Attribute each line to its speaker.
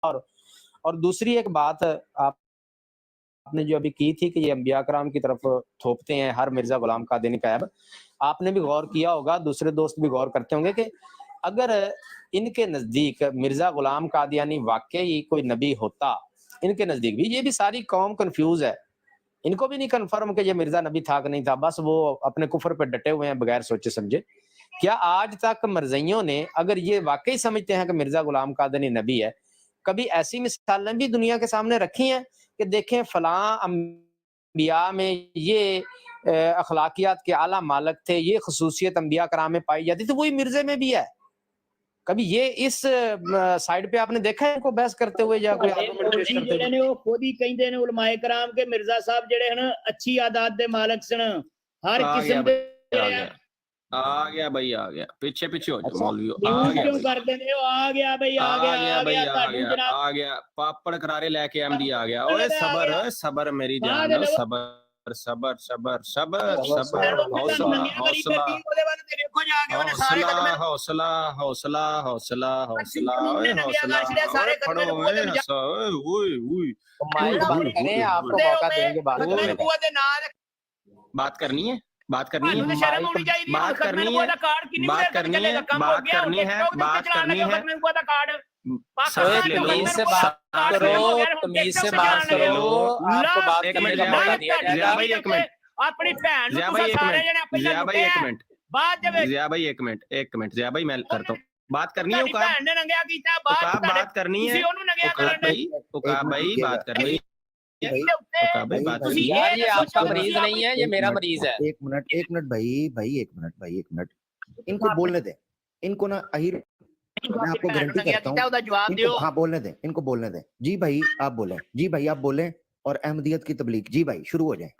Speaker 1: और दूसरी एक बात आपने जो अभी की थी कि ये अंबिया कराम की तरफ थोपते हैं हर मिर्ज़ा गुलाम कादियानी का ऐब। आपने भी गौर किया होगा, दूसरे दोस्त भी गौर करते होंगे कि अगर इनके नज़दीक मिर्ज़ा गुलाम कादियानी वाक़ई कोई नबी होता, इनके नज़दीक भी ये भी सारी कौम कन्फ्यूज़ है। इनको भी नहीं कन्फर्म कि ये मिर्ज़ा नबी था कि नहीं था, बस वो अपने कुफ़र पे डटे हुए हैं बगैर सोचे समझे। क्या आज तक मरज़इयों ने अगर ये वाक़ई समझते हैं कि मिर्ज़ा गुलाम कादियानी नबी है, कभी ऐसी मिसालें भी दुनिया के सामने रखी हैं कि देखें फलाँ अंबिया में ये अखलाकियात के आला मालक थे, ये ख़ुसूसियत अंबिया कराम में पाई जाती थी, वही मिर्ज़े में भी है। कभी ये इस साइड पे आपने देखा है इनको बहस करते हुए या कोई आर्गुमेंट पेश करते हुए?
Speaker 2: ਜਿਹੜੇ ਨੇ ਉਹ ਖੁਦ ਹੀ ਕਹਿੰਦੇ ਨੇ ਉਲਮਾਏ ਕਰਾਮ ਕੇ ਮਿਰਜ਼ਾ ਸਾਹਿਬ ਜਿਹੜੇ ਹਨ ਅੱਛੀ ਆਦਾਤ ਦੇ ਮਾਲਕ ਸਨ ਹਰ
Speaker 3: आ गया
Speaker 2: ਕਿਸਮ ਦੇ
Speaker 3: भाई, आ गया भाई, आ गया। पीछे पीछे हो जाओ
Speaker 1: अच्छा,
Speaker 3: मौलवी, आ
Speaker 2: यूं
Speaker 3: गया
Speaker 2: क्यों
Speaker 3: भाई,
Speaker 2: करते ने आ गया भाई
Speaker 3: आ गया भाई, आ
Speaker 2: ਤੁਹਾਨੂੰ
Speaker 3: गया,
Speaker 2: जनाब
Speaker 3: आ गया। पापड़ करारे लेके एमडी आ गया। ओए सबर, सबर मेरी जान,
Speaker 2: ਬਾਅਦ
Speaker 3: सबर, सबर, सबर, सबर,
Speaker 1: सबर,
Speaker 3: सबर,
Speaker 1: सबर,
Speaker 3: हौसला,
Speaker 2: ਨੰਗੀਆਂ ਕਰੀ
Speaker 3: हौसला,
Speaker 2: ਫਿਰਦੀ ਉਹਦੇ ਵੱਲ ਤੇ ਦੇਖੋ ਜਾ ਕੇ ਉਹਨੇ ਸਾਰੇ
Speaker 3: हौसला,
Speaker 2: ਕਦਮੇ
Speaker 3: हौसला, हौसला, हौसला, हौसला, ओए
Speaker 2: नंगिया
Speaker 3: हौसला,
Speaker 2: कर छड़े
Speaker 3: ओए
Speaker 2: सारे
Speaker 3: फड़ो,
Speaker 2: कदमे
Speaker 3: ओए
Speaker 2: मुंह
Speaker 3: हंसो, ओए, ओए,
Speaker 1: तो माइक
Speaker 3: ओए,
Speaker 1: बंद करें, आपको
Speaker 2: ਤੇ
Speaker 1: मौका
Speaker 2: ਉਹ
Speaker 1: देंगे बात
Speaker 2: ਖਤਮੇ
Speaker 1: करने का।
Speaker 2: ਨਬੂਵਤ ਦੇ ਨਾਂ ਦੇ
Speaker 3: बात करनी है, बात करनी है,
Speaker 2: ਤੁਹਾਨੂੰ ਤੇ ਸ਼ਰਮ
Speaker 1: माइक
Speaker 2: ਆਉਣੀ ਚਾਹੀਦੀ ਹੈ
Speaker 3: बात
Speaker 2: ਖਤਮੇ
Speaker 3: करनी
Speaker 2: ਨਬੂਵਤ
Speaker 3: है,
Speaker 2: ਦਾ ਕਾਰਡ ਕਿੰਨੀ
Speaker 3: बात
Speaker 2: ਦੇਰ ਤੱਕ
Speaker 3: करनी
Speaker 2: ਚੱਲੇਗਾ
Speaker 3: है,
Speaker 2: ਕੰਮ ਹੋ
Speaker 3: बात
Speaker 2: ਗਿਆ ਹੁਣ
Speaker 3: करनी है,
Speaker 2: टिकटॉक ਦੇ ਉੱਤੇ
Speaker 3: बात
Speaker 2: ਚਲਾਉਣ
Speaker 3: करनी
Speaker 2: ਲੱਗੇ
Speaker 3: है।
Speaker 2: ਖਤਮੇ ਨਬੂਵਤ ਦਾ ਕਾਰਡ
Speaker 3: सांस
Speaker 2: पाकिस्तान
Speaker 3: ले
Speaker 2: के
Speaker 3: लो,
Speaker 1: तमीज
Speaker 2: खत्मे
Speaker 1: से
Speaker 2: नबूवत
Speaker 1: बात
Speaker 2: का कार्ड
Speaker 1: करो,
Speaker 2: खत्म हो गया ਹੁਣ
Speaker 1: तमीज से
Speaker 2: टिकटॉक ਤੇ
Speaker 1: बात
Speaker 2: ਚਲਾਉਣ
Speaker 1: करो,
Speaker 2: ਲੱगे
Speaker 1: आपको बात
Speaker 3: एक
Speaker 1: करने
Speaker 3: मिनट
Speaker 1: का
Speaker 3: जिया
Speaker 1: मौका
Speaker 3: भाई,
Speaker 1: दिया
Speaker 3: जिया
Speaker 1: जाएगा।
Speaker 3: भाई एक मिनट,
Speaker 2: ਆਪਣੀ ਭੈਣ ਨੂੰ
Speaker 3: जिया
Speaker 2: ਤੁਸੀਂ
Speaker 3: भाई एक
Speaker 2: ਸਾਰੇ
Speaker 3: मिनट,
Speaker 2: ਜਣੇ ਪਹਿਲਾਂ
Speaker 3: जिया भाई
Speaker 2: ਲੁੱਟਿਆ
Speaker 3: एक मिनट,
Speaker 2: ਬਾਅਦ ਦੇ ਵਿੱਚ
Speaker 3: जिया भाई एक मिनट, एक मिनट, जिया भाई मैं करता हूँ। बात करनी है
Speaker 2: ਤੁਹਾਡੀ
Speaker 3: उकाब,
Speaker 2: ਭੈਣ ਨੇ ਨੰਗਿਆ ਕੀਤਾ ਬਾਅਦ
Speaker 3: उकाब
Speaker 2: ਤੁਹਾਡੇ
Speaker 3: बात करनी है,
Speaker 2: ਤੁਸੀਂ ਉਹਨੂੰ ਨੰਗਿਆ
Speaker 3: उकाब
Speaker 2: ਕਰਨ ਦੇ
Speaker 3: भाई, उकाब भाई बात करनी है,
Speaker 2: इसके उत्ते
Speaker 3: उकाब भाई बात
Speaker 2: ਤੁਸੀਂ
Speaker 3: करनी है।
Speaker 1: यार
Speaker 2: ਇਹ
Speaker 1: ये
Speaker 2: ਦੱਸੋ
Speaker 1: आपका
Speaker 2: कि
Speaker 1: मरीज
Speaker 2: ਤੁਸੀਂ
Speaker 1: नहीं है, ये मेरा मरीज है।
Speaker 4: एक मिनट भाई एक मिनट इनको बोलने दें, इनको ना अहिर मैं आपको गारंटी करता हूँ
Speaker 2: ਉਹਦਾ ਜਵਾਬ
Speaker 4: इनको
Speaker 2: ਦਿਓ
Speaker 4: हाँ बोलने दें, इनको बोलने दें। जी भाई आप बोलें, जी भाई आप बोलें और अहमदियत की तबलीग। जी भाई शुरू हो जाए।